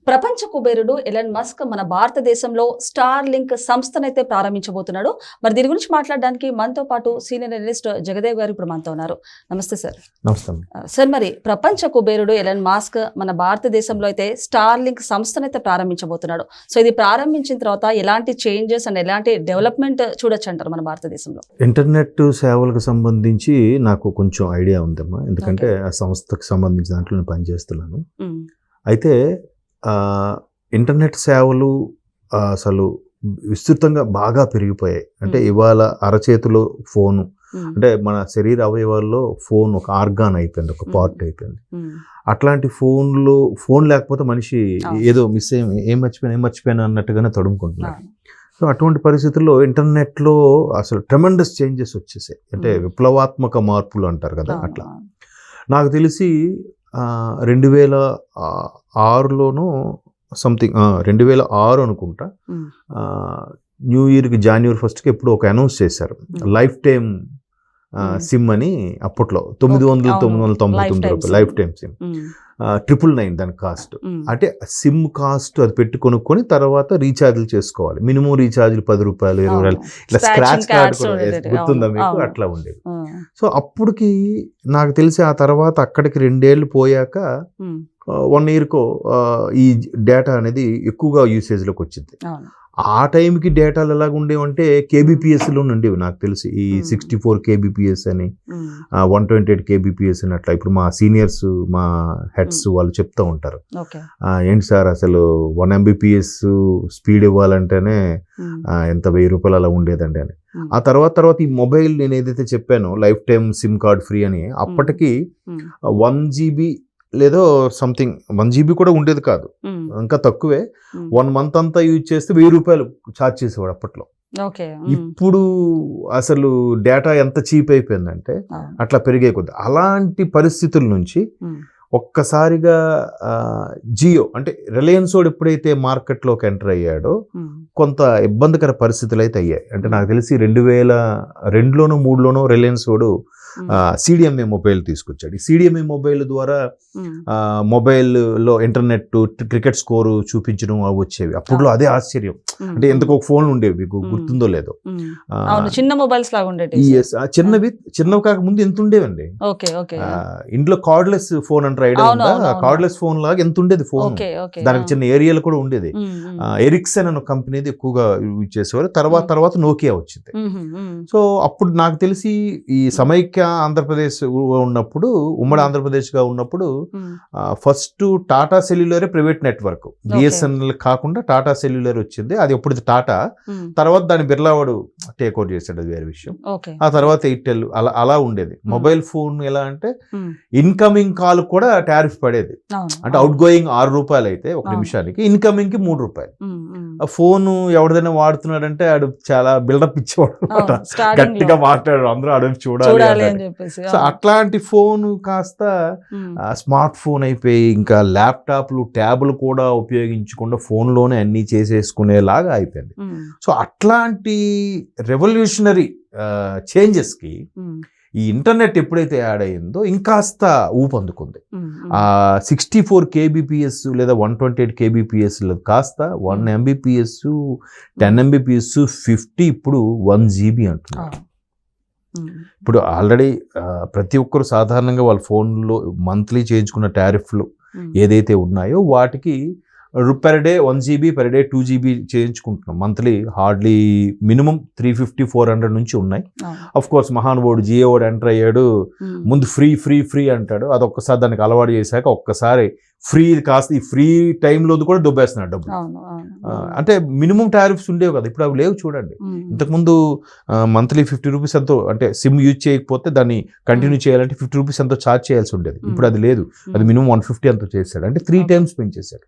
ప్రపంచ కుబేరుడు Elon Musk మన భారతదేశంలో స్టార్ లింక్ సంస్థనైతే ప్రారంభించబోతున్నాడు. మరి దీని గురించి మాట్లాడడానికి మనతో పాటు సీనియర్ అనలిస్ట్ జగదేవ్ గారు ఇప్పుడు మనతో ఉన్నారు. నమస్తే సార్. నమస్తే సార్. మరి ప్రపంచ కుబేరుడు ఎలన్ మస్క్ మన భారతదేశంలో అయితే స్టార్ లింక్ సంస్థనైతే ప్రారంభించబోతున్నాడు. సో ఇది ప్రారంభించిన తర్వాత ఎలాంటి చేంజెస్ అండ్ ఎలాంటి డెవలప్మెంట్ చూడొచ్చు అంటారు మన భారతదేశంలో? ఇంటర్నెట్ సేవలకు సంబంధించి నాకు కొంచెం ఐడియా ఉందమ్మా, ఎందుకంటే ఆ సంస్థకు సంబంధించిన దాంట్లో నేను పనిచేస్తున్నాను. అయితే ఇంటర్నెట్ సేవలు అసలు విస్తృతంగా బాగా పెరిగిపోయాయి. అంటే ఇవాళ అరచేతిలో ఫోను, అంటే మన శరీర అవయవాల్లో ఫోన్ ఒక ఆర్గాన్ అయిపోయింది, ఒక పార్ట్ అయిపోయింది. అట్లాంటి ఫోన్ లేకపోతే మనిషి ఏదో మిస్ ఏం మర్చిపోయాను అన్నట్టుగానే తడుముకుంటున్నాడు. సో అటువంటి పరిస్థితుల్లో ఇంటర్నెట్లో అసలు ట్రెమెండస్ చేంజెస్ వచ్చేసాయి. అంటే విప్లవాత్మక మార్పులు అంటారు కదా, అట్లా. నాకు తెలిసి 2006లోనూ సంథింగ్ 2006 అనుకుంటా, న్యూ ఇయర్కి January 1st ఎప్పుడు ఒక అనౌన్స్ చేశారు, లైఫ్ టైమ్ సిమ్ అని. అప్పట్లో 999 రూపాయలు లైఫ్ టైమ్ సిమ్, 999 దాని కాస్ట్. అంటే సిమ్ కాస్ట్ అది పెట్టి కొనుక్కొని తర్వాత రీఛార్జ్లు చేసుకోవాలి. మినిమం రీఛార్జ్లు 10 రూపాయలు 20 రూపాయలు, ఇలా స్క్రాచ్ కార్డ్ కూడా గుర్తుందా మీకు? అట్లా ఉండేది. సో అప్పటికి నాకు తెలిసి ఆ తర్వాత అక్కడికి 2 ఏళ్ళు పోయాక 1 ఇయర్కో ఈ డేటా అనేది ఎక్కువగా యూసేజ్లోకి వచ్చింది. ఆ టైంకి డేటాలు ఎలాగ ఉండేవంటే KBPSలో ఉండేవి. నాకు తెలిసి ఈ 64 KBPS అని, 128 KBPS అని అట్లా. ఇప్పుడు మా సీనియర్స్, మా హెడ్స్ వాళ్ళు చెప్తూ ఉంటారు, ఏంటి సార్ అసలు 1 MBPS స్పీడ్ ఇవ్వాలంటేనే ఎంత 1000 రూపాయలు అలా ఉండేదండి అని. ఆ తర్వాత ఈ మొబైల్ నేను ఏదైతే చెప్పానో life time SIM card free అని, అప్పటికి 1 GB లేదో సంథింగ్ 1 GB కూడా ఉండేది కాదు, ఇంకా తక్కువే. 1 month అంతా యూజ్ చేస్తే 1000 రూపాయలు ఛార్జ్ చేసేవాడు అప్పట్లో. ఇప్పుడు అసలు డేటా ఎంత చీప్ అయిపోయిందంటే అట్లా పెరిగే కొద్ది. అలాంటి పరిస్థితుల నుంచి ఒక్కసారిగా జియో అంటే రిలయన్స్ వాడు ఎప్పుడైతే మార్కెట్లోకి ఎంటర్ అయ్యాడో కొంత ఇబ్బందికర పరిస్థితులు అయితే అయ్యాయి. అంటే నాకు తెలిసి 2002లోనో 2003లోనో రిలయన్స్ వాడు CDMA మొబైల్ తీసుకొచ్చాడు. ఈ CDMA మొబైల్ ద్వారా మొబైల్లో ఇంటర్నెట్, క్రికెట్ స్కోరు చూపించడం అవి వచ్చేవి. అప్పుడులో అదే ఆశ్చర్యం. అంటే ఎందుకు ఒక ఫోన్లు ఉండేవి, మీకు గుర్తుందో లేదో, చిన్న మొబైల్స్ లాగా ఉండేవి. చిన్నవి కాక ముందు ఎంత ఉండేవండి. ఇంట్లో కార్డ్లెస్ ఫోన్ అంటారు, కార్డ్లెస్ ఫోన్ లాగా ఎంత ఉండేది ఫోన్. దానికి చిన్న ఏరియాలు కూడా ఉండేది. ఎరిక్సన్ అనే కంపెనీది ఎక్కువగా యూజ్ చేసేవారు. తర్వాత నోకియా వచ్చింది. సో అప్పుడు నాకు తెలిసి ఈ సమైక్య ఆంధ్రప్రదేశ్ ఉన్నప్పుడు, ఉమ్మడి ఆంధ్రప్రదేశ్గా ఉన్నప్పుడు first Tata cellular private network, BSNL కాకుండా టాటా సెల్యులర్ వచ్చింది. అది ఎప్పుడు టాటా, తర్వాత దాని బిర్లావాడు టేక్ ఓవర్ చేశాడు, అది వేరే విషయం. ఆ తర్వాత ఎయిర్టెల్, అలా ఉండేది. మొబైల్ ఫోన్ ఎలా అంటే ఇన్కమింగ్ కాల్ కూడా టారిఫ్ పడేది. అంటే అవుట్ గోయింగ్ 6 రూపాయలు అయితే ఒక నిమిషానికి, ఇన్కమింగ్ కి 3 రూపాయలు. ఆ ఫోన్ ఎవరిదైనా వాడుతున్నాడంటే ఆడు చాలా బిల్డప్ ఇచ్చేవాడు, గట్టిగా మాట్లాడాడు, అందరూ అడుగు చూడాలి. సో అట్లాంటి ఫోన్ కాస్త స్మార్ట్ ఫోన్ అయిపోయి ఇంకా ల్యాప్టాప్లు, ట్యాబ్లు కూడా ఉపయోగించకుండా ఫోన్లోనే అన్నీ చేసేసుకునేలాగా అయిపోయింది. సో అట్లాంటి రెవల్యూషనరీ చేంజెస్కి ఈ ఇంటర్నెట్ ఎప్పుడైతే యాడ్ అయ్యిందో ఇంకాస్త ఊపందుకుంది. 64 KBPS లేదా 128 KBPS కాస్త 1 MBPS, 10 MBPS, 50, ఇప్పుడు 1 GB అంటున్నారు. ఇప్పుడు ఆల్రెడీ ప్రతి ఒక్కరు సాధారణంగా వాళ్ళ ఫోన్లో మంత్లీ చేయించుకున్న టారిఫ్లు ఏదైతే ఉన్నాయో వాటికి per day 1 GB, per day 2 GB చేయించుకుంటున్నాం. మంత్లీ హార్డ్లీ మినిమం 350-400 నుంచి ఉన్నాయి. అఫ్ కోర్స్ మహానుభావుడు జియో వాడు ఎంటర్ అయ్యాడు, ముందు ఫ్రీ అంటాడు. అది ఒక్కసారి దానికి అలవాటు చేశాక ఒక్కసారి ఫ్రీ కాస్త ఈ ఫ్రీ టైంలో కూడా దొబ్బేస్తున్నాడు డబ్బులు. అంటే మినిమం టారిఫ్స్ ఉండేవి కదా, ఇప్పుడు అవి లేవు. చూడండి, ఇంతకుముందు మంత్లీ 50 రూపీస్ ఎంతో, అంటే సిమ్ యూజ్ చేయకపోతే దాన్ని కంటిన్యూ చేయాలంటే 50 రూపీస్ ఎంతో ఛార్జ్ చేయాల్సి ఉండేది. ఇప్పుడు అది లేదు, అది మినిమం 150 ఎంతో చేశాడు. అంటే 3 times పెంచేశాడు.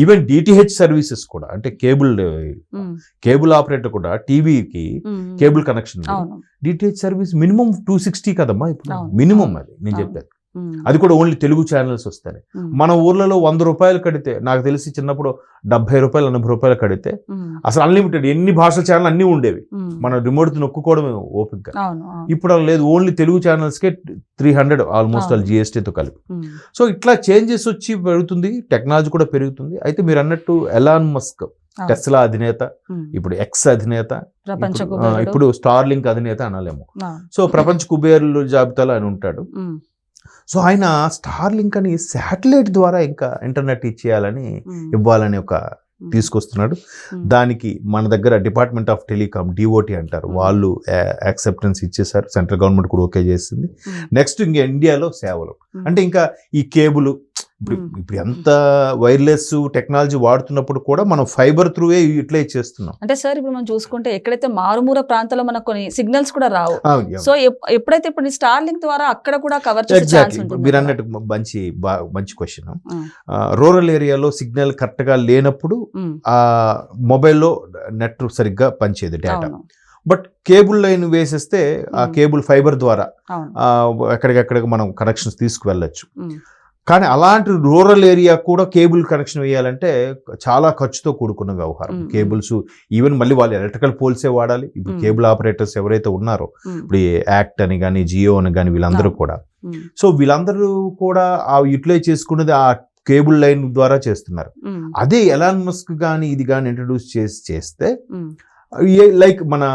ఈవెన్ DTH సర్వీసెస్ కూడా, అంటే కేబుల్ ఆపరేటర్ కూడా టీవీకి cable connection DTH service minimum 260 కదమ్మా ఇప్పుడు, మినిమం. అది నేను చెప్పాను. అది కూడా ఓన్లీ తెలుగు ఛానల్స్ వస్తాయి. మన ఊర్లలో 100 రూపాయలు కడితే, నాకు తెలిసి చిన్నప్పుడు 70 రూపాయలు 80 రూపాయలు కడితే అసలు అన్లిమిటెడ్ ఎన్ని భాషల ఛానల్ అన్నీ ఉండేవి. మనం రిమోట్ నొక్కుకోవడమే ఓపిక. ఇప్పుడు అలా లేదు, ఓన్లీ తెలుగు ఛానల్స్కే 300 ఆల్మోస్ట్ వాళ్ళు GSTతో కలిపి. సో ఇట్లా చేంజెస్ వచ్చి పెరుగుతుంది, టెక్నాలజీ కూడా పెరుగుతుంది. అయితే మీరు అన్నట్టు ఎలాన్ మస్క్ టెస్లా అధినేత, ఇప్పుడు ఎక్స్ అధినేత, ఇప్పుడు స్టార్లింక్ అధినేత అనాలేమో. సో ప్రపంచ కుబేరుల జాబితాలో ఆయన ఉంటాడు. సో ఆయన స్టార్లింక్ అని శాటిలైట్ ద్వారా ఇంకా ఇంటర్నెట్ ఇవ్వాలని ఒక తీసుకొస్తున్నాడు. దానికి మన దగ్గర డిపార్ట్మెంట్ ఆఫ్ టెలికామ్ DOT అంటారు, వాళ్ళు యాక్సెప్టెన్స్ ఇచ్చేసారు. సెంట్రల్ గవర్నమెంట్ కూడా ఓకే చేసింది. నెక్స్ట్ ఇంకా ఇండియాలో సేవలు అంటే ఇంకా ఈ కేబుల్, ఇప్పుడు ఎంత వైర్లెస్ టెక్నాలజీ వాడుతున్నప్పుడు కూడా మనం ఫైబర్ త్రూవే యూటిలైజ్ చేస్తున్నాం. అంటే సార్ ఇప్పుడు మనం చూసుకుంటే ఎక్కడైతే మారుమూల ప్రాంతాల్లో మనకు కొన్ని సిగ్నల్స్ కూడా రావు. సో ఎప్పుడైతే ఇప్పుడు స్టార్లింక్ ద్వారా అక్కడ కూడా కవర్ చేసే ఛాన్స్ ఉంటుంది. మీరు అన్నట్టు మంచి క్వశ్చన్. రూరల్ ఏరియాలో సిగ్నల్ కరెక్ట్ గా లేనప్పుడు ఆ మొబైల్లో నెట్ సరిగ్గా పనిచేయదు డేటా. బట్ కేబుల్ లైన్ వేసేస్తే ఆ కేబుల్ ఫైబర్ ద్వారా ఎక్కడికెక్కడికి మనం కనెక్షన్స్ తీసుకువెళ్ళచ్చు. కానీ అలాంటి రూరల్ ఏరియా కూడా కేబుల్ కనెక్షన్ వేయాలంటే చాలా ఖర్చుతో కూడుకున్న వ్యవహారం. కేబుల్స్ ఈవెన్ మళ్ళీ వాళ్ళు ఎలక్ట్రికల్ పోల్సే వాడాలి. ఇప్పుడు కేబుల్ ఆపరేటర్స్ ఎవరైతే ఉన్నారో, ఇప్పుడు యాక్ట్ అని కానీ జియో అని కానీ వీళ్ళందరూ కూడా, సో వీళ్ళందరూ కూడా ఆ యూటిలైజ్ చేసుకున్నది ఆ కేబుల్ లైన్ ద్వారా చేస్తున్నారు. అదే ఎలాన్ మస్క్ కానీ ఇది కానీ ఇంట్రడ్యూస్ చేస్తే లైక్ మన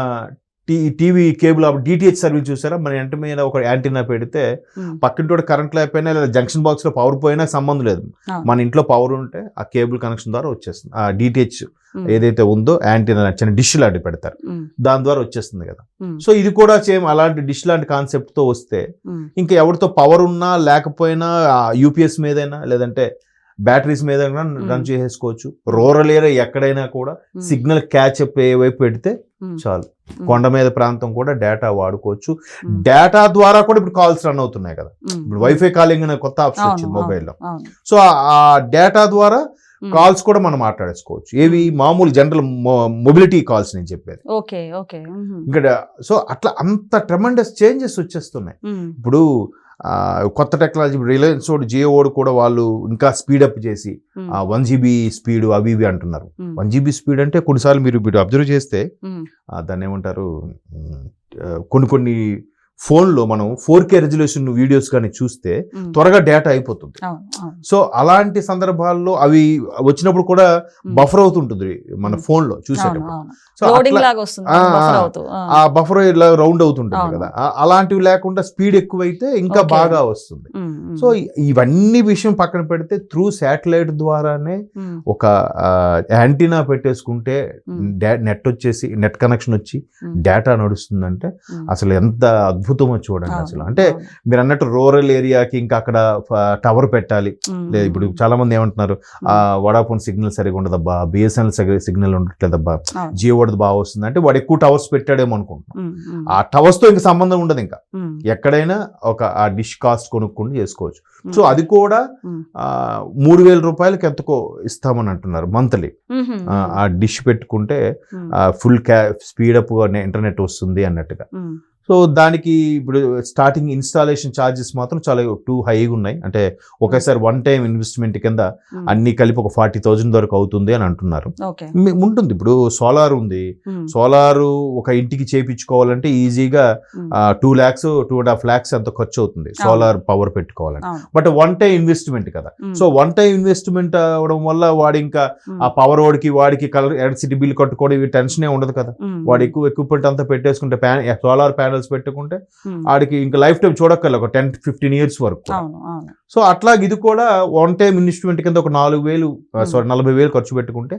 టీవీ కేబుల్ DTH సర్వీస్ చూసారా, మన ఇంటి మీద ఒక యాంటీనా పెడితే పక్కింటి కరెంట్ లేకపోయినా లేదా జంక్షన్ బాక్స్ లో పవర్ పోయినా సంబంధం లేదు, మన ఇంట్లో పవర్ ఉంటే ఆ కేబుల్ కనెక్షన్ ద్వారా వచ్చేస్తుంది. ఆ DTH ఏదైతే ఉందో యాంటీనా చిన్న డిష్ లాంటి పెడతారు, దాని ద్వారా వచ్చేస్తుంది కదా. సో ఇది కూడా సేమ్ అలాంటి డిష్ లాంటి కాన్సెప్ట్ తో వస్తే ఇంకా ఎవరితో పవర్ ఉన్నా లేకపోయినా UPS మీదైనా లేదంటే బ్యాటరీస్ మీద రన్ చేసేసుకోవచ్చు. రూరల్ ఏరియా ఎక్కడైనా కూడా సిగ్నల్ క్యాచ్అప్ ఏ వైపు పెడితే చాలు, కొండ మీద ప్రాంతం కూడా డేటా వాడుకోవచ్చు. డేటా ద్వారా కూడా ఇప్పుడు కాల్స్ రన్ అవుతున్నాయి కదా, ఇప్పుడు వైఫై కాలింగ్ అనే కొత్త ఆప్షన్ వచ్చింది మొబైల్లో. సో ఆ డేటా ద్వారా కాల్స్ కూడా మనం మాట్లాడేసుకోవచ్చు. ఏవి మామూలు జనరల్ మొబిలిటీ కాల్స్ నేను చెప్పేది. ఇంకా సో అట్లా అంత ట్రెమెండస్ చేంజెస్ వచ్చేస్తున్నాయి. ఇప్పుడు కొత్త టెక్నాలజీ రిలయన్స్ ఓడు జియో ఓడు కూడా వాళ్ళు ఇంకా స్పీడప్ చేసి 1 GB స్పీడ్ అవి ఇవి అంటున్నారు. 1 GB స్పీడ్ అంటే కొన్నిసార్లు మీరు అబ్జర్వ్ చేస్తే దాన్ని ఏమంటారు, కొన్ని ఫోన్లో మనం 4K రెజల్యూషన్ వీడియోస్ కానీ చూస్తే త్వరగా డేటా అయిపోతుంది. సో అలాంటి సందర్భాల్లో అవి వచ్చినప్పుడు కూడా బఫర్ అవుతుంటుంది మన ఫోన్లో చూసేటప్పుడు. సో ఆ బఫర్ ఇలా రౌండ్ అవుతుంటుంది కదా, అలాంటివి లేకుండా స్పీడ్ ఎక్కువైతే ఇంకా బాగా వస్తుంది. సో ఇవన్నీ విషయం పక్కన పెడితే త్రూ శాటిలైట్ ద్వారానే ఒక యాంటీనా పెట్టేసుకుంటే నెట్ కనెక్షన్ వచ్చి డేటా నడుస్తుందంటే అసలు ఎంత అద్భుతమో చూడండి అసలు. అంటే మీరు అన్నట్టు రూరల్ ఏరియాకి ఇంకా అక్కడ టవర్ పెట్టాలి. ఇప్పుడు చాలా మంది ఏమంటున్నారు, వడాఫోన్ సిగ్నల్ సరిగా ఉండదబ్బా, BSNL సిగ్నల్ ఉండట్లేదబ్బా, జియో వాడిది బాగా వస్తుంది అంటే వాడు ఎక్కువ టవర్స్ పెట్టాడేమో అనుకుంటున్నాం. ఆ టవర్స్ తో ఇంకా సంబంధం ఉండదు, ఇంకా ఎక్కడైనా ఒక ఆ డిష్ కాస్ట్ కొనుక్కొని చేసుకోవచ్చు. సో అది కూడా 3,000 రూపాయలకి ఎంతకో ఇస్తామని అంటున్నారు మంత్లీ. ఆ డిష్ పెట్టుకుంటే ఫుల్ స్పీడప్ ఇంటర్నెట్ వస్తుంది అన్నట్టుగా. సో దానికి ఇప్పుడు స్టార్టింగ్ ఇన్స్టాలేషన్ ఛార్జెస్ మాత్రం చాలా టూ హైగా ఉన్నాయి. అంటే ఒకేసారి వన్ టైం ఇన్వెస్ట్మెంట్ కింద అన్ని కలిపి ఒక 40,000 వరకు అవుతుంది అని అంటున్నారు. ఉంటుంది. ఇప్పుడు సోలార్ ఉంది, సోలార్ ఒక ఇంటికి చేయించుకోవాలంటే ఈజీగా 2 lakhs 2.5 lakhs అంత ఖర్చు అవుతుంది సోలార్ పవర్ పెట్టుకోవాలంటే. బట్ వన్ టైం ఇన్వెస్ట్మెంట్ కదా. సో వన్ టైం ఇన్వెస్ట్మెంట్ అవడం వల్ల వాడి ఇంకా ఆ పవర్ వాడికి ఎలక్ట్రిసిటీ బిల్ కట్టుకోవడం ఇవి టెన్షనే ఉండదు కదా. వాడు ఎక్కువ ఎక్విప్మెంట్ అంతా పెట్టేసుకుంటే సోలార్ ప్యానెల్స్ పెట్టుకుంటే ఆడికి ఇంకా లైఫ్ టైం చూడక్కర్లే, ఒక 10-15 years వరకు. సో అట్లా ఇది కూడా వన్ టైం ఇన్వెస్ట్మెంట్ కింద ఒక 40,000 ఖర్చు పెట్టుకుంటే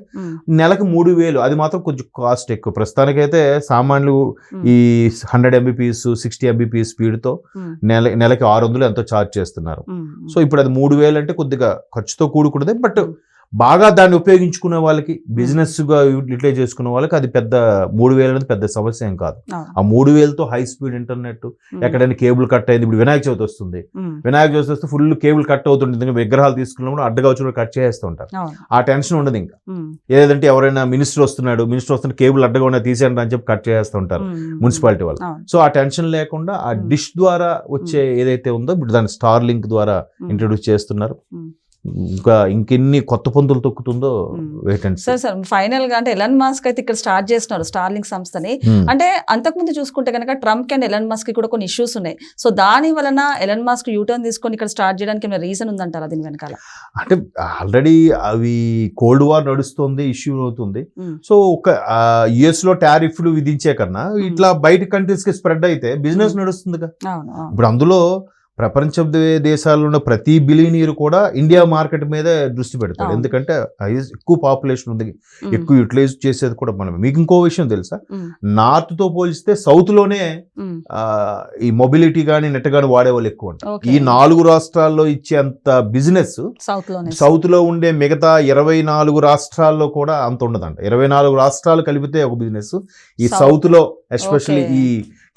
నెలకు 3,000. అది మాత్రం కొంచెం కాస్ట్ ఎక్కువ. ప్రస్తుతానికైతే సామాన్లు ఈ 100 Mbps 60 Mbps స్పీడ్తో నెలకి 600 ఎంతో ఛార్జ్ చేస్తున్నారు. సో ఇప్పుడు అది 3,000 అంటే కొద్దిగా ఖర్చుతో కూడుకున్నదే. బట్ బాగా దాన్ని ఉపయోగించుకునే వాళ్ళకి బిజినెస్ గా యూటిలైజ్ చేసుకునే వాళ్ళకి అది పెద్ద 3,000 అనేది పెద్ద సమస్య ఏం కాదు. ఆ 3,000తో హై స్పీడ్ ఇంటర్నెట్, ఎక్కడైనా కేబుల్ కట్ అయింది, ఇప్పుడు వినాయక చవితి వస్తుంది, వినాయక చవితి వస్తే ఫుల్ కేబుల్ కట్ అవుతుంది, విగ్రహాలు తీసుకున్నప్పుడు అడ్డగా వచ్చి కట్ చేస్తూ ఉంటారు. ఆ టెన్షన్ ఉండదు. ఇంకా ఏదంటే ఎవరైనా మినిస్టర్ వస్తుంటే కేబుల్ అడ్డగా ఉన్న తీసేయండి అని చెప్పి కట్ చేస్తూ ఉంటారు మున్సిపాలిటీ వాళ్ళు. సో ఆ టెన్షన్ లేకుండా ఆ డిష్ ద్వారా వచ్చే ఏదైతే ఉందో ఇప్పుడు దాన్ని స్టార్ లింక్ ద్వారా ఇంట్రొడ్యూస్ చేస్తున్నారు. ఇంకా ఇంకెన్ని కొత్త పొందులు తొక్కుతుందో wait and see. Sir final గా అంటే ఎలన్ మస్క్ అయితే ఇక్కడ స్టార్ట్ చేస్తున్నారు స్టార్లింక్ సంస్థని. అంటే అంతకుముందు చూసుకుంటే కనుక ట్రంప్ అండ్ ఎలన్ మస్క్ కూడా కొన్ని ఇష్యూస్ ఉన్నాయి. సో దాని వలన ఎలన్ మస్క్ యూటర్న్ తీసుకొని ఇక్కడ స్టార్ట్ చేయడానికి ఏమైనా రీజన్ ఉందంటారా దీని వెనకాల? అంటే ఆల్రెడీ అవి కోల్డ్ వార్ నడుస్తుంది, ఇష్యూ అవుతుంది. సో ఒక యుఎస్ లో టారిఫ్లు విధించే కన్నా ఇట్లా బయట కంట్రీస్ కి స్ప్రెడ్ అయితే బిజినెస్ నడుస్తుందిగా. ఇప్పుడు అందులో ప్రపంచ దేశాల్లో ఉన్న ప్రతి బిలియనీర్ కూడా ఇండియా మార్కెట్ మీదే దృష్టి పెడతాడు. ఎందుకంటే ఎక్కువ పాపులేషన్ ఉంది, ఎక్కువ యూటిలైజ్ చేసేది కూడా మనం. మీకు ఇంకో విషయం తెలుసా, నార్త్ తో పోలిస్తే సౌత్ లోనే ఈ మొబిలిటీ గానీ నెట్ గానీ వాడే వాళ్ళు ఎక్కువ ఉంటారు. ఈ 4 రాష్ట్రాల్లో ఇచ్చేంత బిజినెస్ సౌత్ లో ఉండే మిగతా 24 రాష్ట్రాల్లో కూడా అంత ఉండదంట. 24 రాష్ట్రాలు కలిపితే ఒక బిజినెస్. ఈ సౌత్ లో ఎస్పెషల్లీ ఈ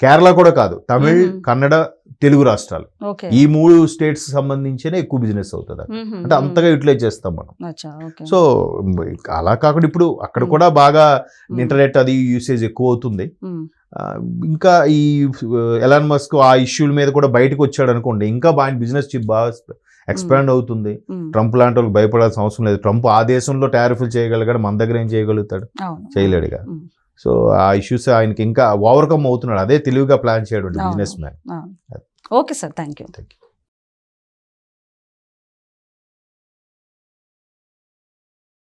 కేరళ కూడా కాదు, తమిళ్, కన్నడ, తెలుగు రాష్ట్రాలు, ఈ 3 స్టేట్స్ సంబంధించిన ఎక్కువ బిజినెస్ అవుతుంది. అంటే అంతగా యూటిలైజ్ చేస్తాం మనం. సో అలా కాకుండా ఇప్పుడు అక్కడ కూడా బాగా ఇంటర్నెట్ అది యూసేజ్ ఎక్కువ అవుతుంది. ఇంకా ఈ ఎలాన్ మస్క్ ఆ ఇష్యూల మీద కూడా బయటకు వచ్చాడు అనుకోండి, ఇంకా బాగా బిజినెస్ బాగా ఎక్స్పాండ్ అవుతుంది. ట్రంప్ లాంటి వాళ్ళకి భయపడాల్సిన అవసరం లేదు. ట్రంప్ ఆ దేశంలో టారిఫ్లు చేయగలిగాడు, మన దగ్గర ఏం చేయగలుగుతాడు? చేయలేడుగా. సో ఆ ఇష్యూస్ ఆయనకి ఇంకా ఓవర్కమ్ అవుతున్నాడు. అదే తెలివిగా ప్లాన్ చేయడం business man. Okay sir, thank you.